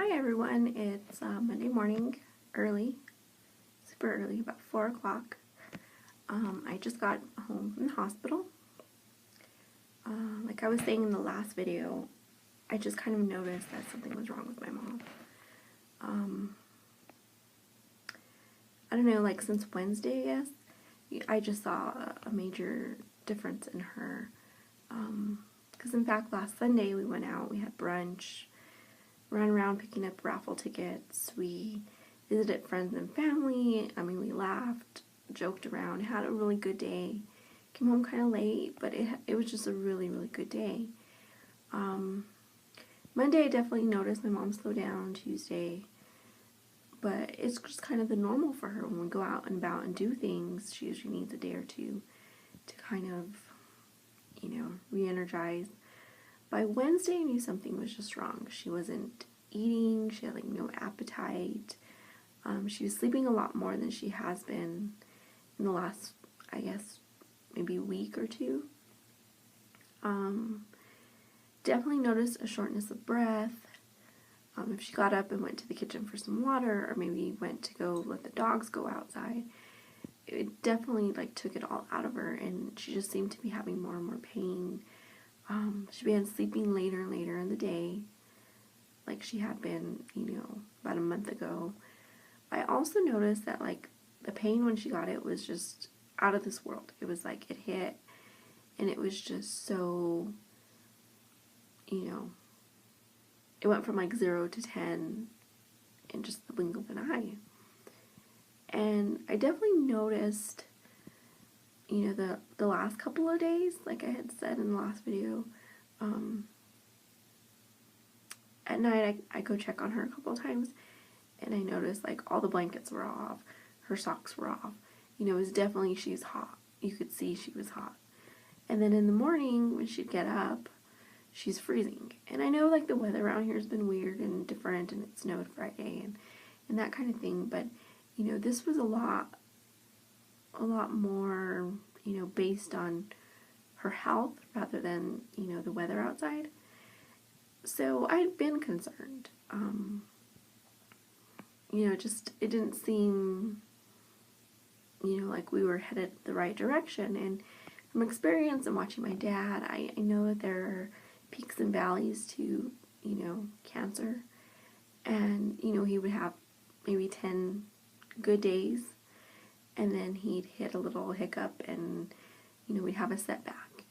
Hi everyone, it's Monday morning, early, super early, about 4 o'clock. I just got home from the hospital. Like I was saying in the last video, I just kind of noticed that something was wrong with my mom. I don't know, like since Wednesday, I guess, I just saw a major difference in her. Because in fact, last Sunday we went out, we had brunch, ran around picking up raffle tickets, we visited friends and family. We laughed, joked around, had a really good day. Came home kind of late, but it was just a really, really good day. Monday I definitely noticed my mom slow down. Tuesday, but it's just kind of the normal for her when we go out and about and do things. She usually needs a day or two to kind of, re-energize. By Wednesday, I knew something was just wrong. She wasn't eating. She had no appetite. She was sleeping a lot more than she has been in the last, I guess, maybe week or two. Definitely noticed a shortness of breath. If she got up and went to the kitchen for some water, or maybe went to go let the dogs go outside, it definitely took it all out of her, and she just seemed to be having more and more pain. She began sleeping later and later in the day, like she had been, about a month ago. I also noticed that, the pain when she got it was just out of this world. It was it hit, and it was just so, it went from 0 to 10 in just the blink of an eye. And I definitely noticed, the last couple of days, like I had said in the last video, at night I go check on her a couple of times, and I noticed all the blankets were off, her socks were off. It was definitely, she's hot. You could see she was hot. And then in the morning when she'd get up, she's freezing. And I know the weather around here has been weird and different, and it snowed Friday and that kind of thing, but this was a lot more, based on her health rather than, the weather outside. So I'd been concerned. It didn't seem, like we were headed the right direction. And from experience and watching my dad, I know that there are peaks and valleys to, cancer. And, he would have maybe 10 good days, and then he'd hit a little hiccup, and, we'd have a setback.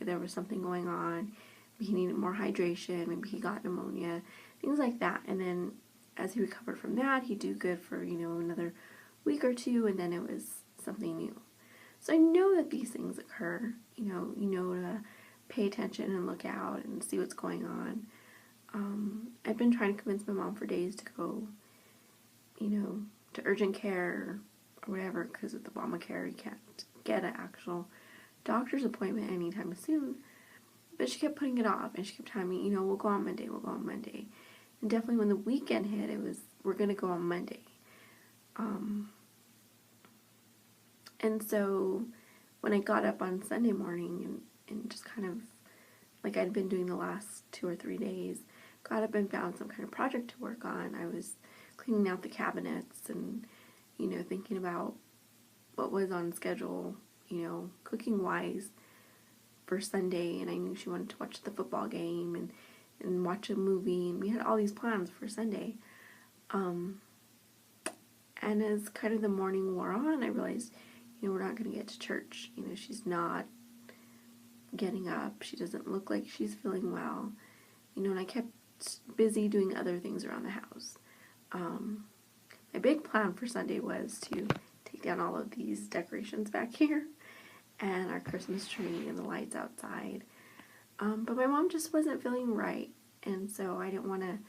There was something going on. Maybe he needed more hydration, maybe he got pneumonia, things like that. And then as he recovered from that, he'd do good for, another week or two, and then it was something new. So I know that these things occur, to pay attention and look out and see what's going on. I've been trying to convince my mom for days to go, to urgent care or whatever, because with Obamacare you can't get an actual doctor's appointment anytime soon. But she kept putting it off, and she kept telling me, we'll go on Monday. And definitely when the weekend hit, it was, we're going to go on Monday. And so when I got up on Sunday morning and just kind of, like I'd been doing the last 2 or 3 days, got up and found some kind of project to work on. I was cleaning out the cabinets and, thinking about what was on schedule, cooking-wise for Sunday. And I knew she wanted to watch the football game and watch a movie, and we had all these plans for Sunday. And as kind of the morning wore on, I realized, we're not going to get to church. She's not getting up. She doesn't look like she's feeling well. And I kept busy doing other things around the house. My big plan for Sunday was to take down all of these decorations back here and our Christmas tree and the lights outside. But my mom just wasn't feeling right, and so I didn't want to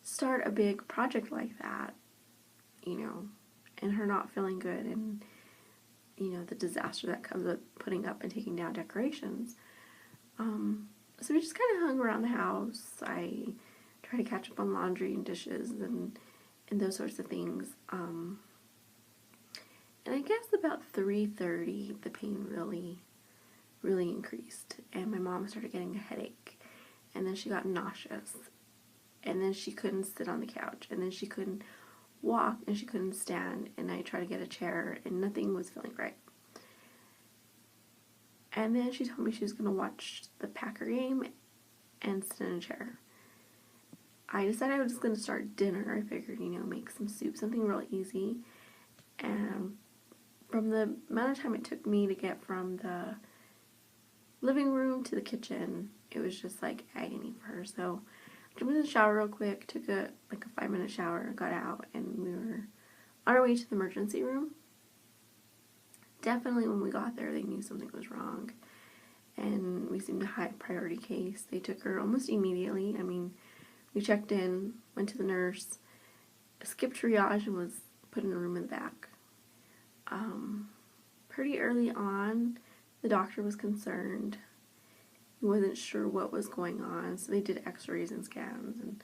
start a big project like that, and her not feeling good, and, the disaster that comes with putting up and taking down decorations. So we just kind of hung around the house. I tried to catch up on laundry and dishes and those sorts of things. And I guess about 3:30, the pain really, increased, and my mom started getting a headache, and then she got nauseous. and then she couldn't sit on the couch, and then she couldn't walk, and she couldn't stand, and I tried to get a chair, and nothing was feeling right. And then she told me she was going to watch the Packer game and sit in a chair. I decided I was just going to start dinner. I figured, make some soup, something real easy. And from the amount of time it took me to get from the living room to the kitchen, it was just like agony for her. So I jumped in the shower real quick, took a 5-minute shower, got out, and we were on our way to the emergency room. Definitely when we got there, they knew something was wrong, and we seemed a high priority case. They took her almost immediately. We checked in, went to the nurse, skipped triage, and was put in a room in the back. Pretty early on, the doctor was concerned. He wasn't sure what was going on, so they did x-rays and scans, and,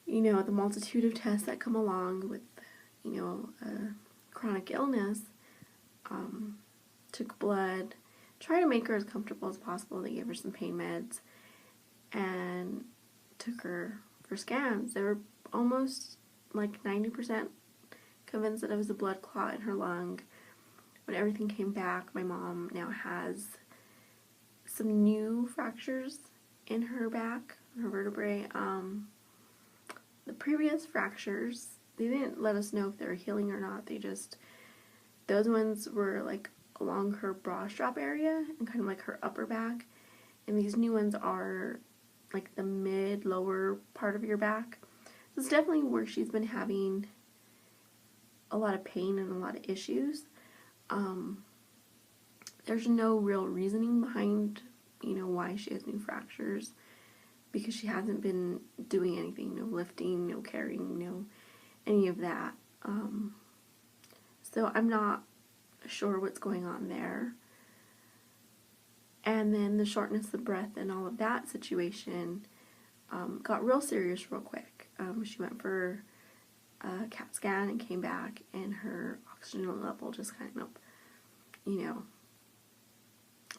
the multitude of tests that come along with, a chronic illness. Took blood, tried to make her as comfortable as possible. They gave her some pain meds, and took her for scans. They were almost 90% convinced that it was a blood clot in her lung. When everything came back, my mom now has some new fractures in her back, her vertebrae. The previous fractures, they didn't let us know if they were healing or not. Those ones were along her bra strap area and kind of her upper back. And these new ones are the lower part of your back. So it's definitely where she's been having a lot of pain and a lot of issues. There's no real reasoning behind, why she has new fractures, because she hasn't been doing anything, no lifting, no carrying, no any of that. So I'm not sure what's going on there. And then the shortness of breath and all of that situation got real serious real quick. She went for a CAT scan and came back, and her oxygen level just kind of,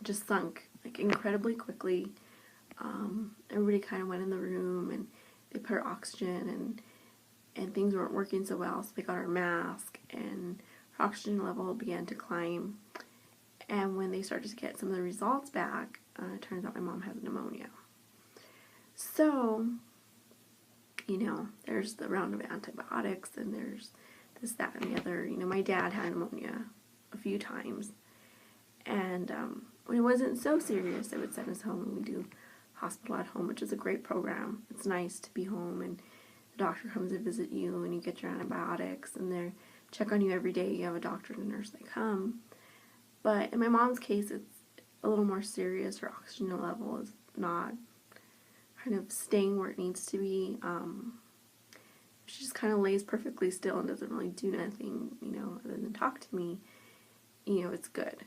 just sunk incredibly quickly. Everybody kind of went in the room, and they put her oxygen, and things weren't working so well, so they got her mask, and her oxygen level began to climb. And when they started to get some of the results back, it turns out my mom has pneumonia. So, there's the round of antibiotics, and there's this, that, and the other. My dad had pneumonia a few times. And when it wasn't so serious, they would send us home, and we do hospital at home, which is a great program. It's nice to be home, and the doctor comes to visit you, and you get your antibiotics, and they check on you every day. You have a doctor and a nurse that come. But in my mom's case, it's a little more serious. Her oxygen level is not kind of staying where it needs to be. She just kind of lays perfectly still and doesn't really do nothing, other than talk to me. It's good.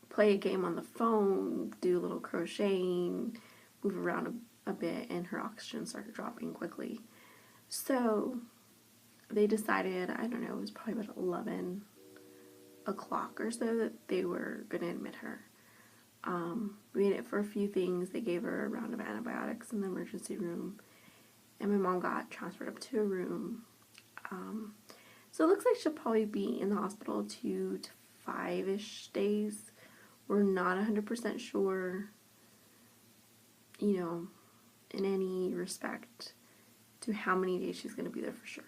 Play a game on the phone, do a little crocheting, move around a bit, and her oxygen started dropping quickly. So they decided, I don't know, it was probably about 11 o'clock or so, that they were going to admit her. We had it for a few things. They gave her a round of antibiotics in the emergency room, and my mom got transferred up to a room. So it looks like she'll probably be in the hospital 2 to 5-ish days. We're not 100% sure, in any respect to how many days she's going to be there for sure.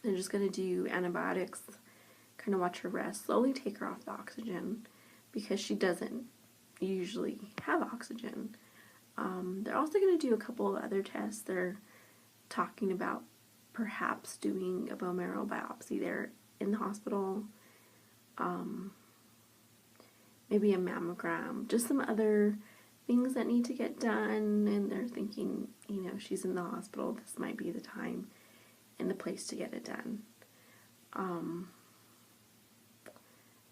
They're just going to do antibiotics, kind of watch her rest, slowly take her off the oxygen, because she doesn't usually have oxygen. They're also going to do a couple of other tests. They're talking about perhaps doing a bone marrow biopsy there in the hospital, maybe a mammogram, just some other things that need to get done, and they're thinking, she's in the hospital, this might be the time and the place to get it done. Other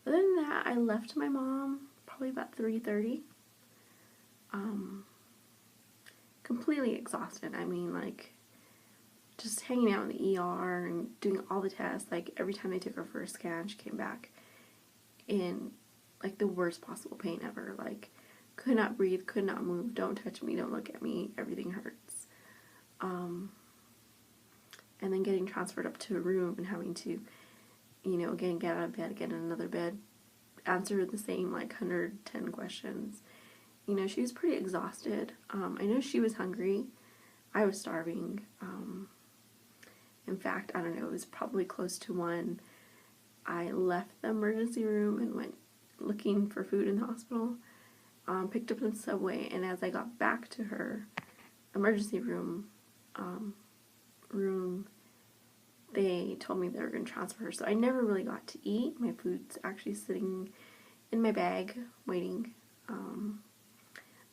than that, I left my mom probably about 3:30, completely exhausted. Just hanging out in the ER and doing all the tests. Every time they took her for a scan, she came back in the worst possible pain ever. could not breathe, could not move, don't touch me, don't look at me, everything hurts. And then getting transferred up to a room and having to, again, get out of bed, get in another bed, answer the same, 110 questions. She was pretty exhausted. I know she was hungry. I was starving. In fact, I don't know, it was probably close to 1. I left the emergency room and went looking for food in the hospital. Picked up some Subway, and as I got back to her emergency room, they told me they were going to transfer her. So I never really got to eat. My food's actually sitting in my bag, waiting.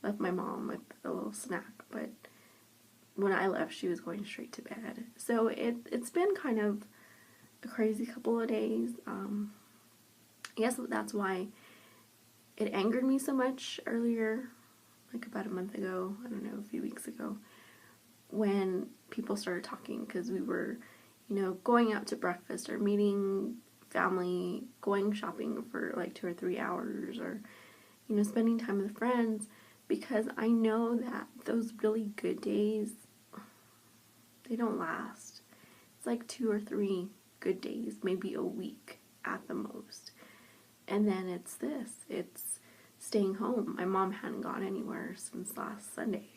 Left my mom with a little snack, but when I left, she was going straight to bed. So it's been kind of a crazy couple of days. I guess that's why it angered me so much earlier, about a month ago, I don't know, a few weeks ago, when people started talking, because we were, going out to breakfast or meeting family, going shopping for 2 or 3 hours, or, spending time with friends, because I know that those really good days, they don't last. It's 2 or 3 good days, maybe a week at the most. And then it's staying home. My mom hadn't gone anywhere since last Sunday.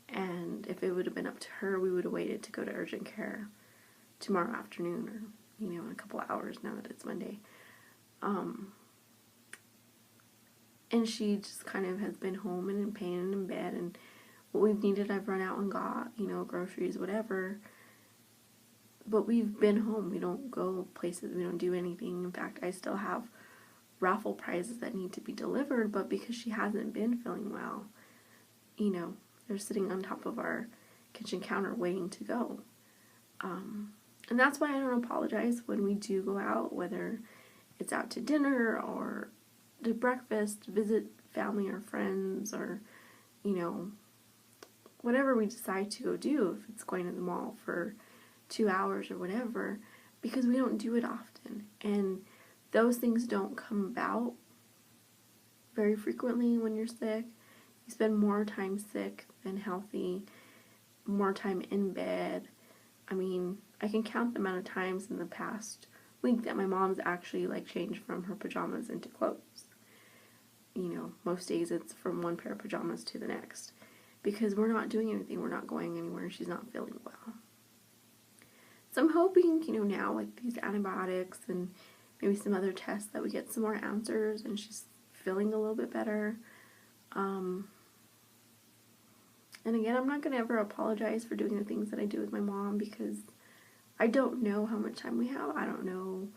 And if it would have been up to her, we would have waited to go to urgent care tomorrow afternoon, or, in a couple of hours now that it's Monday. And she just kind of has been home and in pain and in bed, and what we've needed I've run out and got, groceries, whatever. But we've been home. We don't go places. We don't do anything. In fact, I still have raffle prizes that need to be delivered, but because she hasn't been feeling well, they're sitting on top of our kitchen counter waiting to go. And that's why I don't apologize when we do go out, whether it's out to dinner or to breakfast, visit family or friends, or, whatever we decide to go do, if it's going to the mall for 2 hours or whatever, because we don't do it often. And those things don't come about very frequently when you're sick. You spend more time sick than healthy, more time in bed. I mean, I can count the amount of times in the past week that my mom's actually changed from her pajamas into clothes. Most days it's from one pair of pajamas to the next, because we're not doing anything, we're not going anywhere, and she's not feeling well. So I'm hoping, now with these antibiotics and maybe some other tests, that we get some more answers and she's feeling a little bit better. And again, I'm not going to ever apologize for doing the things that I do with my mom, because I don't know how much time we have. I don't know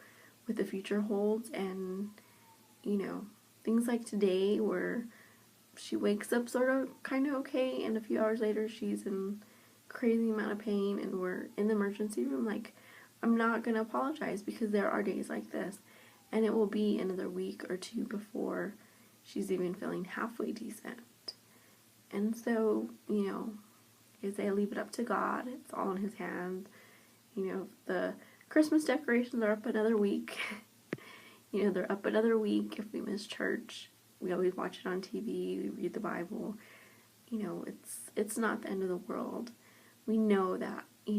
what the future holds. And, things like today where she wakes up sort of kind of okay, and a few hours later she's in crazy amount of pain and we're in the emergency room, I'm not going to apologize, because there are days like this, and it will be another week or 2 before she's even feeling halfway decent. And so, as I leave it up to God, it's all in His hands. The Christmas decorations are up another week. They're up another week. If we miss church, we always watch it on TV, we read the Bible. It's not the end of the world. We know that, as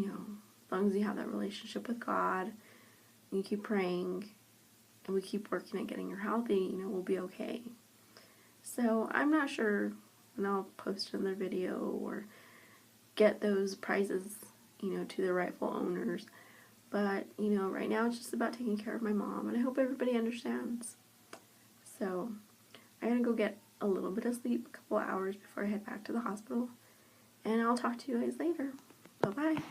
long as you have that relationship with God, and you keep praying, and we keep working at getting her healthy, we'll be okay. So I'm not sure when I'll post another video or get those prizes, to the rightful owners. But, right now it's just about taking care of my mom, and I hope everybody understands. So I'm going to go get a little bit of sleep, a couple of hours before I head back to the hospital, and I'll talk to you guys later. Bye-bye.